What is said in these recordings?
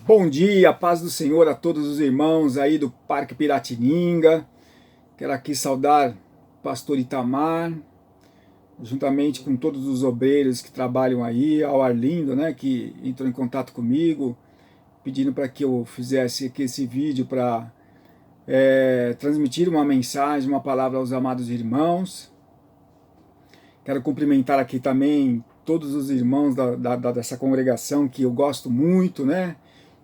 Bom dia, paz do Senhor a todos os irmãos aí do Parque Piratininga. Quero aqui saudar o pastor Itamar, juntamente com todos os obreiros que trabalham aí, ao Arlindo, né, que entrou em contato comigo, pedindo para que eu fizesse aqui esse vídeo para transmitir uma mensagem, uma palavra aos amados irmãos. Quero cumprimentar aqui também todos os irmãos dessa congregação que eu gosto muito, né?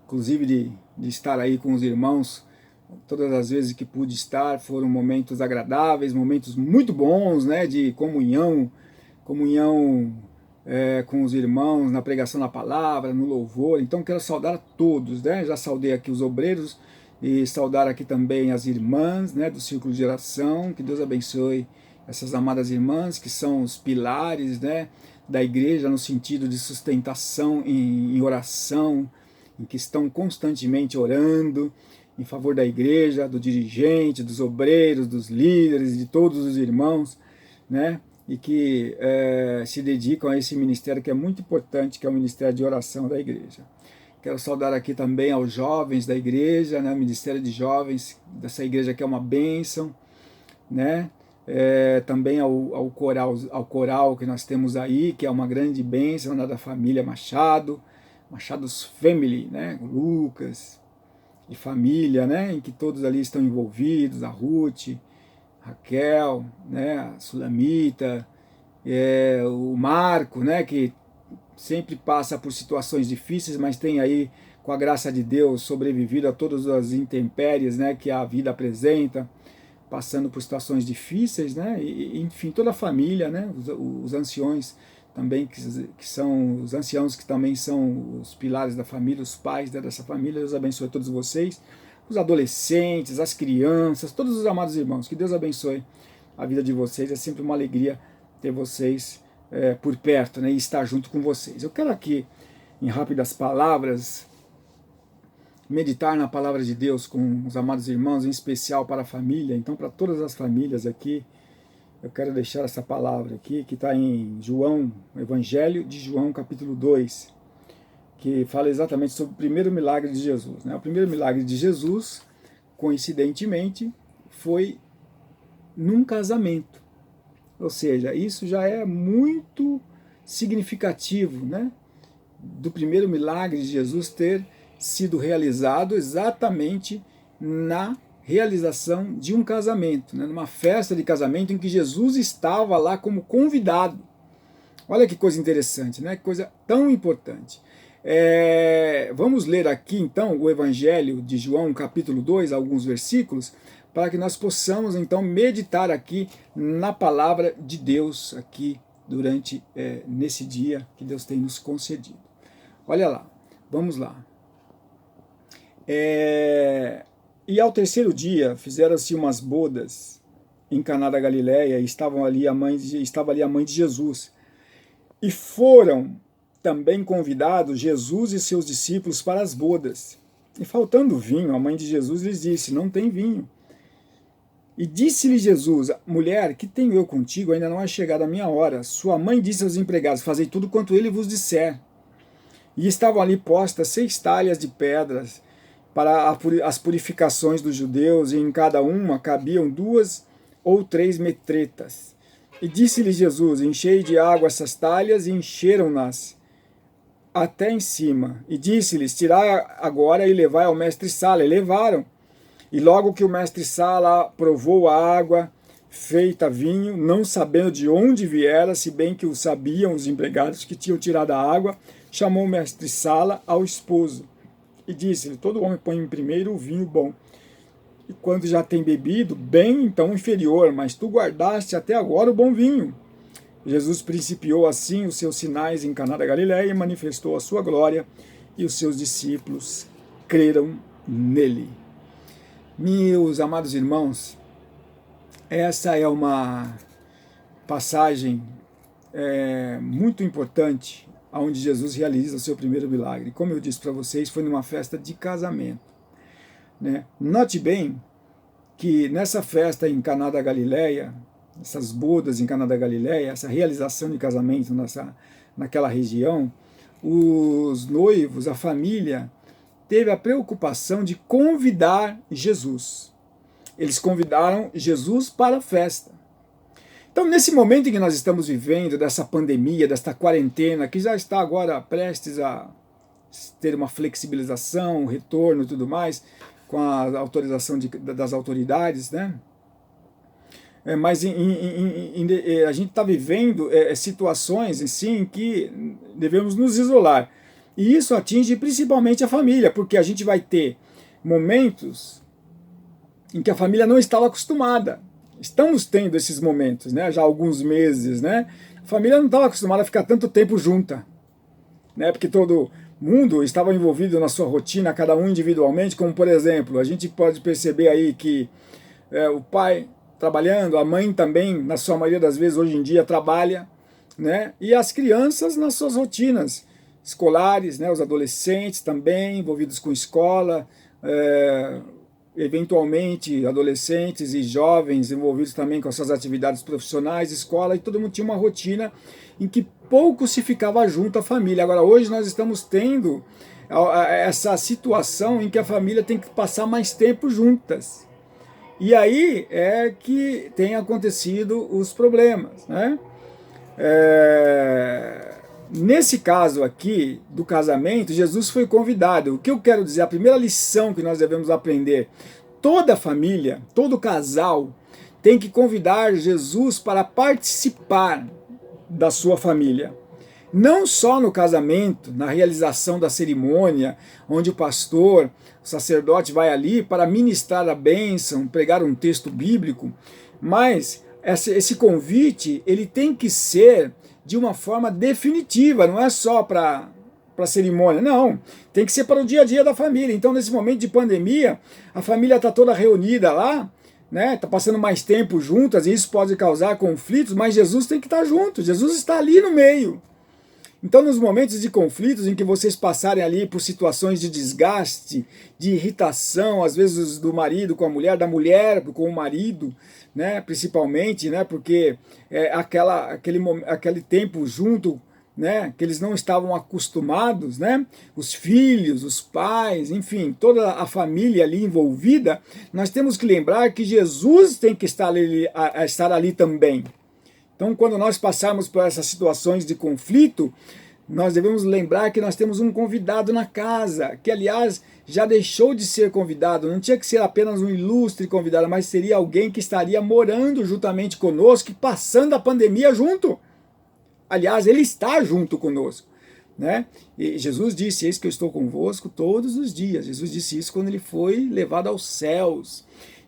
Inclusive de estar aí com os irmãos, todas as vezes que pude estar, foram momentos agradáveis, momentos muito bons, né? De comunhão com os irmãos, na pregação da palavra, no louvor. Então quero saudar a todos, né? Já saudei aqui os obreiros e saudar aqui também as irmãs, né? Do Círculo de Oração. Que Deus abençoe essas amadas irmãs que são os pilares, né? Da igreja no sentido de sustentação em oração, em que estão constantemente orando em favor da igreja, do dirigente, dos obreiros, dos líderes, de todos os irmãos, né? E que se dedicam a esse ministério que é muito importante, que é o ministério de oração da igreja. Quero saudar aqui também aos jovens da igreja, né? O ministério de jovens dessa igreja que é uma bênção, né? Também ao coral que nós temos aí, que é uma grande bênção, né? Da família Machado's Family, né? O Lucas e família, né? Em que todos ali estão envolvidos, a Ruth, Raquel, né? A Sulamita, o Marco, né? Que sempre passa por situações difíceis, mas tem aí, com a graça de Deus, sobrevivido a todas as intempéries, né? Que a vida apresenta, passando por situações difíceis, né? E enfim, toda a família, né? Os anciões também, que são os anciãos, que também são os pilares da família, os pais dessa família. Deus abençoe todos vocês, os adolescentes, as crianças, todos os amados irmãos, que Deus abençoe a vida de vocês. É sempre uma alegria ter vocês por perto, né, e estar junto com vocês. Eu quero aqui, em rápidas palavras, meditar na palavra de Deus com os amados irmãos, em especial para a família. Então, para todas as famílias aqui, eu quero deixar essa palavra aqui, que está em João, Evangelho de João, capítulo 2, que fala exatamente sobre o primeiro milagre de Jesus, né? O primeiro milagre de Jesus, coincidentemente, foi num casamento. Ou seja, isso já é muito significativo, né? Do primeiro milagre de Jesus ter sido realizado exatamente na realização de um casamento, né? Numa festa de casamento em que Jesus estava lá como convidado. Olha que coisa interessante, né? Que coisa tão importante. Vamos ler aqui então o Evangelho de João, capítulo 2, alguns versículos, para que nós possamos então meditar aqui na palavra de Deus aqui durante nesse dia que Deus tem nos concedido. Olha lá, vamos lá. E ao terceiro dia fizeram-se umas bodas em Caná da Galileia, e estava ali a mãe de Jesus. E foram também convidados Jesus e seus discípulos para as bodas. E faltando vinho, a mãe de Jesus lhes disse: não tem vinho. E disse-lhe Jesus: mulher, que tenho eu contigo? Ainda não é chegada a minha hora. Sua mãe disse aos empregados: fazei tudo quanto ele vos disser. E estavam ali postas 6 talhas de pedras para as purificações dos judeus, e em cada uma cabiam 2 ou 3 metretas. E disse-lhe Jesus: enchei de água essas talhas, e encheram-nas até em cima. E disse-lhes: tirai agora e levai ao mestre-sala. E levaram. E logo que o mestre-sala provou a água feita vinho, não sabendo de onde viera, se bem que o sabiam os empregados que tinham tirado a água, chamou o mestre-sala ao esposo e disse-lhe: todo homem põe primeiro o vinho bom, e quando já tem bebido, bem, então inferior, mas tu guardaste até agora o bom vinho. Jesus principiou assim os seus sinais em Caná da Galileia e manifestou a sua glória, e os seus discípulos creram nele. Meus amados irmãos, essa é uma passagem muito importante, onde Jesus realiza o seu primeiro milagre. Como eu disse para vocês, foi numa festa de casamento, né? Note bem que nessa festa em Caná da Galileia, essas bodas em Caná da Galileia, essa realização de casamento naquela região, os noivos, a família, teve a preocupação de convidar Jesus. Eles convidaram Jesus para a festa. Então, nesse momento em que nós estamos vivendo, dessa pandemia, desta quarentena, que já está agora prestes a ter uma flexibilização, um retorno e tudo mais, com a autorização das autoridades, né? Mas a gente está vivendo situações assim, em que devemos nos isolar. E isso atinge principalmente a família, porque a gente vai ter momentos em que a família não estava acostumada. Estamos tendo esses momentos, né? Já há alguns meses, né? A família não estava acostumada a ficar tanto tempo junta, né? Porque todo mundo estava envolvido na sua rotina, cada um individualmente, como por exemplo, a gente pode perceber aí que o pai trabalhando, a mãe também, na sua maioria das vezes, hoje em dia, trabalha, né? E as crianças nas suas rotinas escolares, né? Os adolescentes também, envolvidos com escola, eventualmente adolescentes e jovens envolvidos também com as suas atividades profissionais, escola, e todo mundo tinha uma rotina em que pouco se ficava junto à família. Agora, hoje nós estamos tendo essa situação em que a família tem que passar mais tempo juntas. E aí é que tem acontecido os problemas, né? Nesse caso aqui do casamento, Jesus foi convidado. O que eu quero dizer, a primeira lição que nós devemos aprender, toda família, todo casal tem que convidar Jesus para participar da sua família. Não só no casamento, na realização da cerimônia, onde o pastor, o sacerdote vai ali para ministrar a bênção, pregar um texto bíblico, mas esse convite ele tem que ser de uma forma definitiva, não é só para a cerimônia, não, tem que ser para o dia a dia da família. Então, nesse momento de pandemia, a família está toda reunida lá, né? Está passando mais tempo juntas, e isso pode causar conflitos, mas Jesus tem que estar junto, Jesus está ali no meio. Então, nos momentos de conflitos em que vocês passarem ali por situações de desgaste, de irritação, às vezes do marido com a mulher, da mulher com o marido, né, principalmente, né, porque aquele tempo junto, né, que eles não estavam acostumados, né, os filhos, os pais, enfim, toda a família ali envolvida, nós temos que lembrar que Jesus tem que estar ali também. Então, quando nós passarmos por essas situações de conflito, nós devemos lembrar que nós temos um convidado na casa, que, aliás, já deixou de ser convidado. Não tinha que ser apenas um ilustre convidado, mas seria alguém que estaria morando juntamente conosco e passando a pandemia junto. Aliás, ele está junto conosco, né? E Jesus disse, eis que eu estou convosco todos os dias. Jesus disse isso quando ele foi levado aos céus.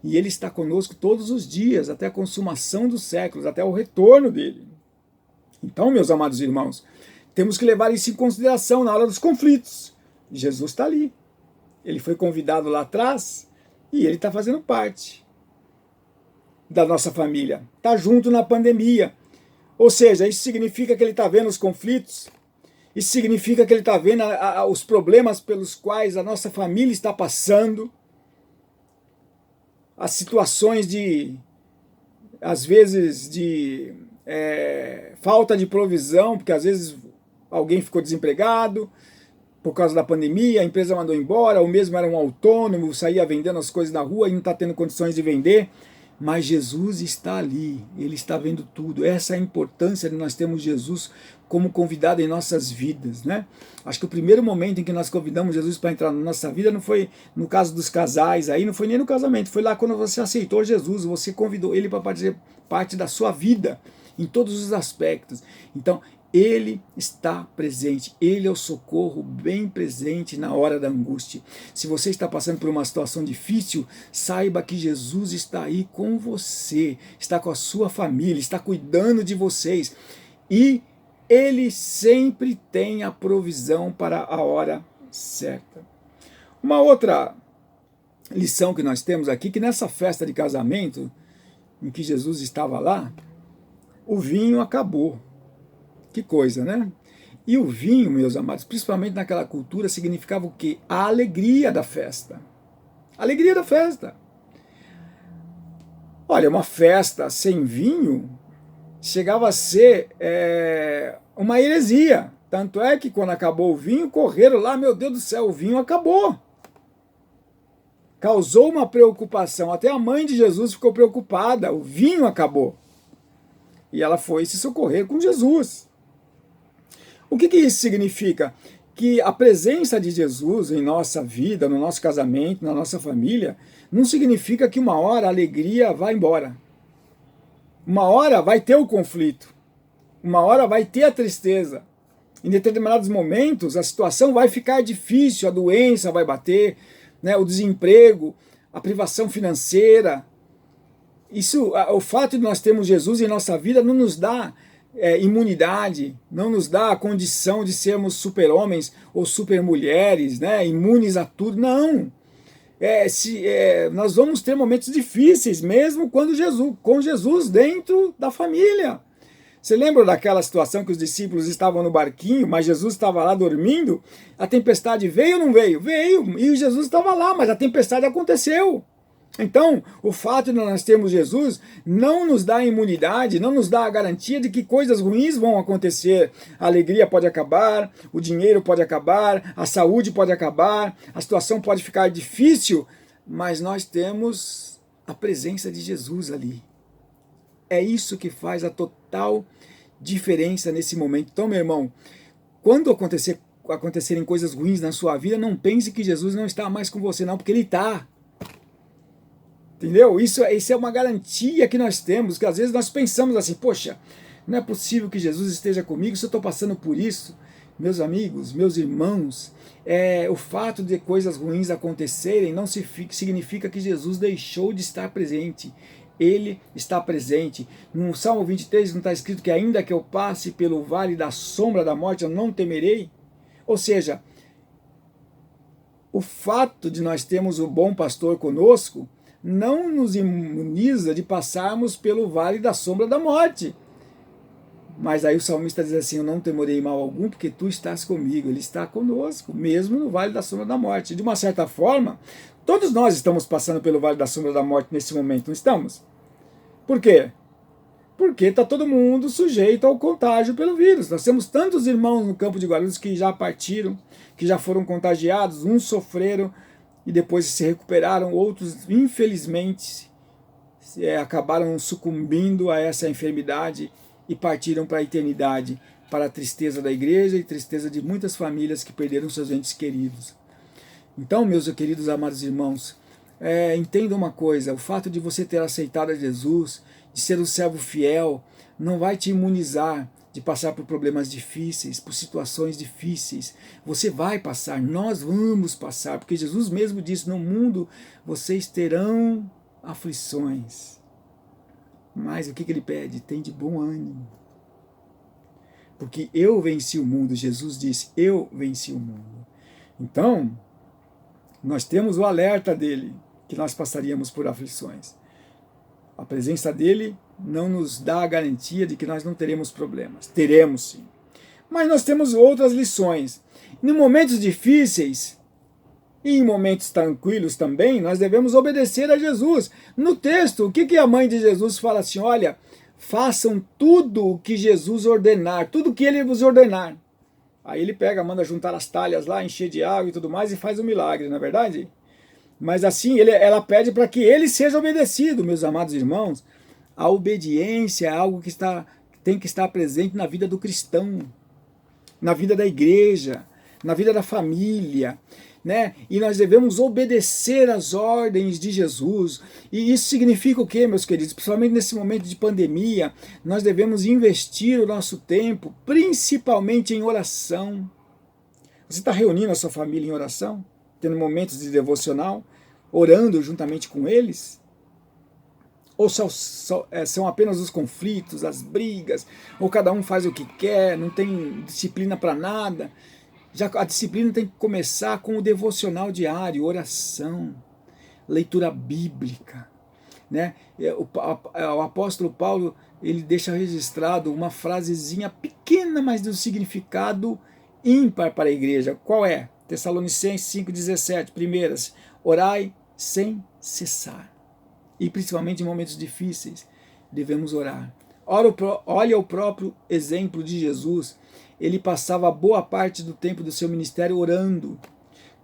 E ele está conosco todos os dias, até a consumação dos séculos, até o retorno dele. Então, meus amados irmãos, temos que levar isso em consideração na hora dos conflitos. Jesus está ali. Ele foi convidado lá atrás e ele está fazendo parte da nossa família. Está junto na pandemia. Ou seja, isso significa que ele está vendo os conflitos. Isso significa que ele está vendo os problemas pelos quais a nossa família está passando. As situações às vezes, de falta de provisão, porque às vezes alguém ficou desempregado por causa da pandemia, a empresa mandou embora, ou mesmo era um autônomo, saía vendendo as coisas na rua e não está tendo condições de vender. Mas Jesus está ali, ele está vendo tudo. Essa é a importância de nós termos Jesus como convidado em nossas vidas, né? Acho que o primeiro momento em que nós convidamos Jesus para entrar na nossa vida não foi no caso dos casais, aí não foi nem no casamento, foi lá quando você aceitou Jesus, você convidou ele para fazer parte da sua vida, em todos os aspectos. Então, ele está presente, ele é o socorro bem presente na hora da angústia. Se você está passando por uma situação difícil, saiba que Jesus está aí com você, está com a sua família, está cuidando de vocês. E ele sempre tem a provisão para a hora certa. Uma outra lição que nós temos aqui, que nessa festa de casamento, em que Jesus estava lá, o vinho acabou. Que coisa, né? E o vinho, meus amados, principalmente naquela cultura, significava o quê? A alegria da festa. A alegria da festa. Olha, uma festa sem vinho chegava a ser uma heresia. Tanto é que quando acabou o vinho, correram lá, meu Deus do céu, o vinho acabou. causou uma preocupação. Até a mãe de Jesus ficou preocupada, o vinho acabou. E ela foi se socorrer com Jesus. O que isso significa? Que a presença de Jesus em nossa vida, no nosso casamento, na nossa família, não significa que uma hora a alegria vai embora. Uma hora vai ter o conflito. Uma hora vai ter a tristeza. Em determinados momentos, a situação vai ficar difícil, a doença vai bater, né, o desemprego, a privação financeira. O fato de nós termos Jesus em nossa vida não nos dá imunidade, não nos dá a condição de sermos super-homens ou super-mulheres, né, imunes a tudo. Não. Nós vamos ter momentos difíceis, mesmo com Jesus dentro da família. Você lembra daquela situação que os discípulos estavam no barquinho, mas Jesus estava lá dormindo? A tempestade veio ou não veio? Veio, e Jesus estava lá, mas a tempestade aconteceu. Então, o fato de nós termos Jesus não nos dá imunidade, não nos dá a garantia de que coisas ruins vão acontecer. A alegria pode acabar, o dinheiro pode acabar, a saúde pode acabar, a situação pode ficar difícil, mas nós temos a presença de Jesus ali. É isso que faz a total diferença nesse momento. Então, meu irmão, quando acontecerem coisas ruins na sua vida, não pense que Jesus não está mais com você, não, porque Ele está. Entendeu? Isso é uma garantia que nós temos, que às vezes nós pensamos assim, poxa, não é possível que Jesus esteja comigo se eu estou passando por isso. Meus amigos, meus irmãos, o fato de coisas ruins acontecerem não significa que Jesus deixou de estar presente. Ele está presente. No Salmo 23 não está escrito que ainda que eu passe pelo vale da sombra da morte, eu não temerei? Ou seja, o fato de nós termos o bom pastor conosco não nos imuniza de passarmos pelo vale da sombra da morte. Mas aí o salmista diz assim, eu não temerei mal algum, porque tu estás comigo. Ele está conosco, mesmo no vale da sombra da morte. De uma certa forma, todos nós estamos passando pelo vale da sombra da morte nesse momento, não estamos? Por quê? Porque está todo mundo sujeito ao contágio pelo vírus. Nós temos tantos irmãos no campo de Guarulhos que já partiram, que já foram contagiados, uns sofreram e depois se recuperaram, outros, infelizmente, acabaram sucumbindo a essa enfermidade e partiram para a eternidade, para a tristeza da igreja e tristeza de muitas famílias que perderam seus entes queridos. Então, meus queridos amados irmãos, entenda uma coisa, o fato de você ter aceitado a Jesus, de ser um servo fiel, não vai te imunizar de passar por problemas difíceis, por situações difíceis. Você vai passar, nós vamos passar, porque Jesus mesmo disse, no mundo vocês terão aflições. Mas o que ele pede? Tem de bom ânimo. Porque eu venci o mundo, Jesus disse, eu venci o mundo. Então, nós temos o alerta dele, que nós passaríamos por aflições. A presença dele não nos dá a garantia de que nós não teremos problemas. Teremos sim. Mas nós temos outras lições. Em momentos difíceis e em momentos tranquilos também, nós devemos obedecer a Jesus. No texto, o que a mãe de Jesus fala assim? Olha, façam tudo o que Jesus ordenar, tudo o que ele vos ordenar. Aí ele manda juntar as talhas lá, encher de água e tudo mais e faz um milagre, não é verdade? Mas assim, ela pede para que ele seja obedecido, meus amados irmãos. A obediência é algo que tem que estar presente na vida do cristão, na vida da igreja, na vida da família, né? E nós devemos obedecer às ordens de Jesus. E isso significa o quê, meus queridos? Principalmente nesse momento de pandemia, nós devemos investir o nosso tempo, principalmente em oração. Você está reunindo a sua família em oração? Tendo momentos de devocional, orando juntamente com eles? Ou são apenas os conflitos, as brigas, ou cada um faz o que quer, não tem disciplina para nada? Já a disciplina tem que começar com o devocional diário, oração, leitura bíblica, né? O apóstolo Paulo, ele deixa registrado uma frasezinha pequena, mas de um significado ímpar para a igreja. Qual é? Tessalonicenses 5,17, primeiras, orai sem cessar. E principalmente em momentos difíceis, devemos orar. Olha o próprio exemplo de Jesus. Ele passava boa parte do tempo do seu ministério orando.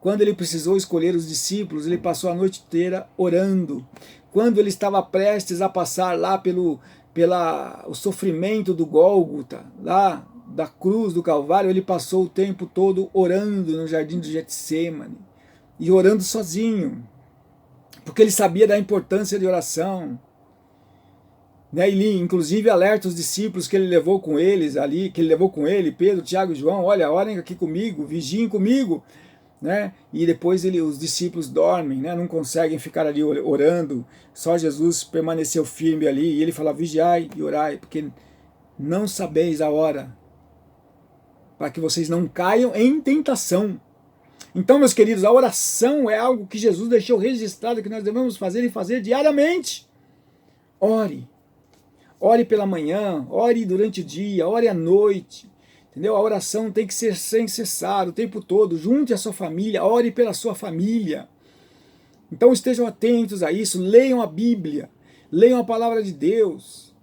Quando ele precisou escolher os discípulos, ele passou a noite inteira orando. Quando ele estava prestes a passar lá pelo o sofrimento do Gólgota, lá da cruz do Calvário, ele passou o tempo todo orando no jardim do Getsêmani, e orando sozinho, porque ele sabia da importância de oração. Ele inclusive alerta os discípulos que ele levou com eles ali, que ele levou com ele, Pedro, Tiago e João: olha, orem aqui comigo, vigiem comigo. E depois os discípulos dormem, não conseguem ficar ali orando, só Jesus permaneceu firme ali, e ele fala: vigiai e orai, porque não sabeis a hora, para que vocês não caiam em tentação. Então, meus queridos, a oração é algo que Jesus deixou registrado, que nós devemos fazer e fazer diariamente. Ore pela manhã, ore durante o dia, ore à noite. Entendeu? A oração tem que ser sem cessar o tempo todo. Junte a sua família, ore pela sua família. Então estejam atentos a isso, leiam a Bíblia, leiam a palavra de Deus.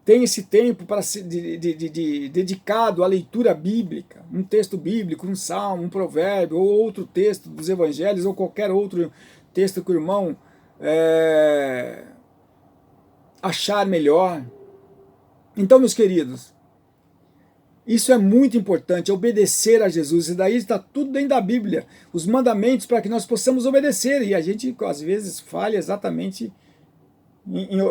Tenha esse tempo para ser dedicado à leitura bíblica, um texto bíblico, um salmo, um provérbio, ou outro texto dos evangelhos, ou qualquer outro texto que o irmão achar melhor. Então, meus queridos, isso é muito importante, obedecer a Jesus. E daí está tudo dentro da Bíblia, os mandamentos para que nós possamos obedecer. E a gente, às vezes, falha exatamente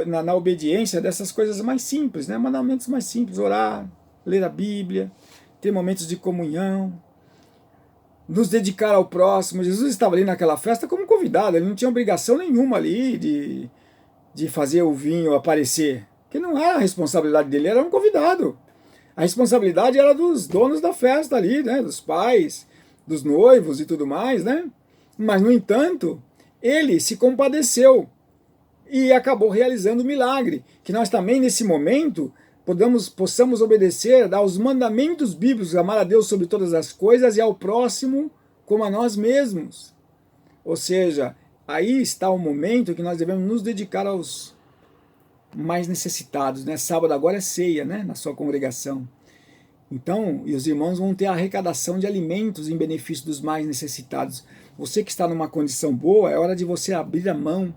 na obediência dessas coisas mais simples, mandamentos mais simples: orar, ler a Bíblia, ter momentos de comunhão, nos dedicar ao próximo. Jesus estava ali naquela festa como convidado, ele não tinha obrigação nenhuma ali de fazer o vinho aparecer, que não era a responsabilidade dele, era um convidado. A responsabilidade era dos donos da festa ali, dos pais, dos noivos e tudo mais, Mas, no entanto, ele se compadeceu e acabou realizando o milagre, que nós também, nesse momento, possamos obedecer aos mandamentos bíblicos: amar a Deus sobre todas as coisas e ao próximo como a nós mesmos. Ou seja, aí está o momento que nós devemos nos dedicar aos mais necessitados, Sábado agora é ceia, na sua congregação. Então, e os irmãos vão ter a arrecadação de alimentos em benefício dos mais necessitados. Você que está numa condição boa, é hora de você abrir a mão,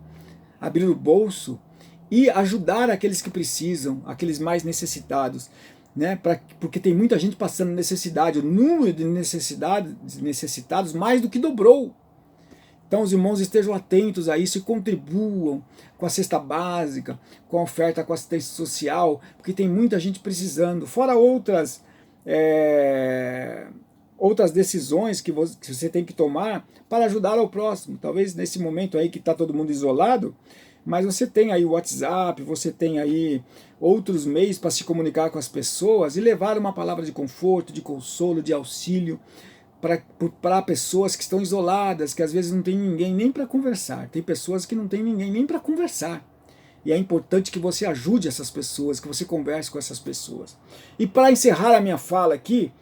abrir o bolso e ajudar aqueles que precisam, aqueles mais necessitados, porque tem muita gente passando necessidade. O número de necessitados mais do que dobrou. Então os irmãos estejam atentos a isso e contribuam com a cesta básica, com a oferta com assistência social, porque tem muita gente precisando, fora outras decisões que você tem que tomar para ajudar ao próximo. Talvez nesse momento aí que está todo mundo isolado, mas você tem aí o WhatsApp, você tem aí outros meios para se comunicar com as pessoas e levar uma palavra de conforto, de consolo, de auxílio para pessoas que estão isoladas, que às vezes não tem ninguém nem para conversar. Tem pessoas que não tem ninguém nem para conversar. E é importante que você ajude essas pessoas, que você converse com essas pessoas. E para encerrar a minha fala aqui,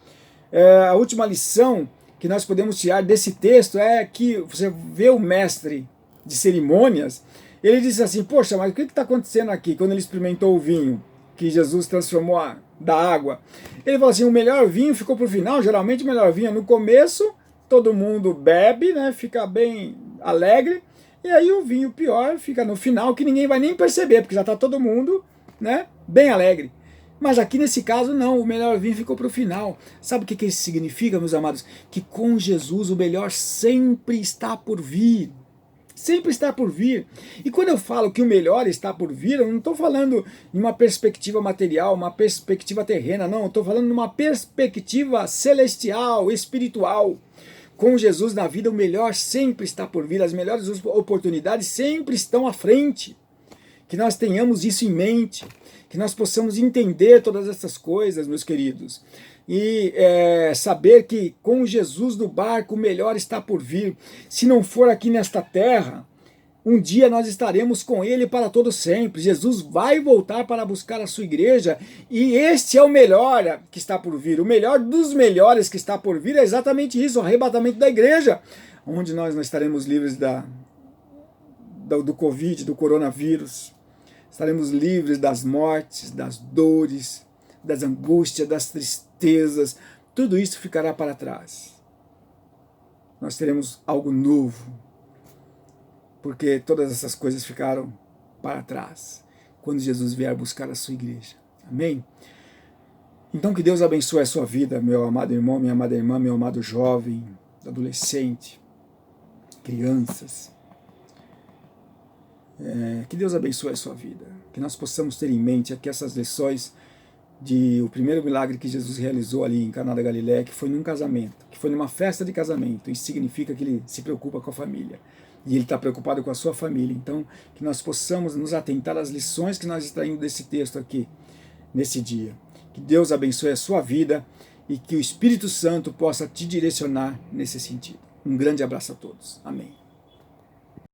a última lição que nós podemos tirar desse texto é que você vê o mestre de cerimônias, ele disse assim: poxa, mas o que está acontecendo aqui? Quando ele experimentou o vinho que Jesus transformou da água, ele falou assim: o melhor vinho ficou para o final. Geralmente o melhor vinho é no começo, todo mundo bebe, fica bem alegre, e aí o vinho pior fica no final, que ninguém vai nem perceber, porque já está todo mundo bem alegre. Mas aqui nesse caso não, o melhor vinho ficou para o final. Sabe o que isso significa, meus amados? Que com Jesus o melhor sempre está por vir. Sempre está por vir. E quando eu falo que o melhor está por vir, eu não estou falando em uma perspectiva material, uma perspectiva terrena, não. Eu estou falando numa perspectiva celestial, espiritual. Com Jesus na vida, o melhor sempre está por vir. As melhores oportunidades sempre estão à frente. Que nós tenhamos isso em mente. Que nós possamos entender todas essas coisas, meus queridos. E saber que com Jesus no barco o melhor está por vir. Se não for aqui nesta terra, um dia nós estaremos com ele para todo sempre. Jesus vai voltar para buscar a sua igreja, e este é o melhor que está por vir. O melhor dos melhores que está por vir é exatamente isso: o arrebatamento da igreja, onde nós não estaremos livres do Covid, do coronavírus. Estaremos livres das mortes, das dores, das angústias, das tristezas. Tudo isso ficará para trás. nós teremos algo novo, porque todas essas coisas ficaram para trás, quando Jesus vier buscar a sua igreja. Amém? Então que Deus abençoe a sua vida, meu amado irmão, minha amada irmã, meu amado jovem, adolescente, crianças. Que Deus abençoe a sua vida, que nós possamos ter em mente aqui essas lições o primeiro milagre que Jesus realizou ali em Caná da Galileia, que foi num casamento, que foi numa festa de casamento. Isso significa que ele se preocupa com a família. E ele está preocupado com a sua família. Então, que nós possamos nos atentar às lições que nós extraímos desse texto aqui, nesse dia. Que Deus abençoe a sua vida e que o Espírito Santo possa te direcionar nesse sentido. Um grande abraço a todos. Amém.